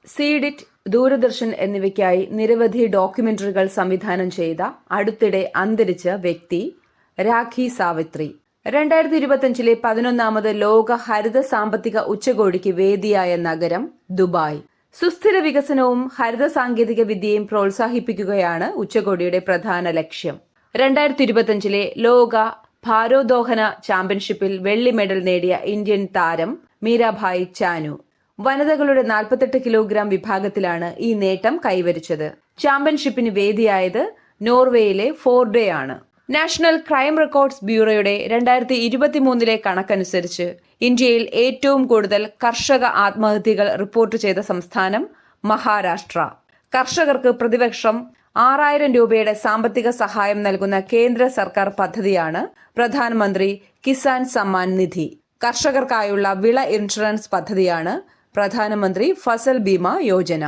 സീഡിറ്റ്, ദൂരദർശൻ എന്നിവയ്ക്കായി നിരവധി ഡോക്യുമെന്ററികൾ സംവിധാനം ചെയ്ത അടുത്തിടെ അന്തരിച്ച വ്യക്തി രാഖി സാവിത്രി. 2025 11ാമത് ലോക ഹരിത സാമ്പത്തിക ഉച്ചകോടിക്ക് വേദിയായ നഗരം ദുബായ്. സുസ്ഥിര വികസനവും ഹരിത സാങ്കേതിക വിദ്യയും പ്രോത്സാഹിപ്പിക്കുകയാണ് ഉച്ചകോടിയുടെ പ്രധാന ലക്ഷ്യം. 2025 ലോക ഭാരോദ്വഹന ചാമ്പ്യൻഷിപ്പിൽ വെള്ളി മെഡൽ നേടിയ ഇന്ത്യൻ താരം മീരാഭായ് ചാനു വനിതകളുടെ 48 കിലോഗ്രാം വിഭാഗത്തിലാണ് ഈ നേട്ടം കൈവരിച്ചത്. ചാമ്പ്യൻഷിപ്പിന് വേദിയായത് നോർവേയിലെ ഫോർഡോയാണ്. നാഷണൽ ക്രൈം റെക്കോർഡ്സ് ബ്യൂറോയുടെ 2023 കണക്കനുസരിച്ച് ഇന്ത്യയിൽ ഏറ്റവും കൂടുതൽ കർഷക ആത്മഹത്യകൾ റിപ്പോർട്ട് ചെയ്ത സംസ്ഥാനം മഹാരാഷ്ട്ര. കർഷകർക്ക് പ്രതിവർഷം 6000 രൂപയുടെ സാമ്പത്തിക സഹായം നൽകുന്ന കേന്ദ്ര സർക്കാർ പദ്ധതിയാണ് പ്രധാനമന്ത്രി കിസാൻ സമ്മാൻ നിധി. കർഷകർക്കായുള്ള വിള ഇൻഷുറൻസ് പദ്ധതിയാണ് പ്രധാനമന്ത്രി ഫസൽ ബീമ യോജന.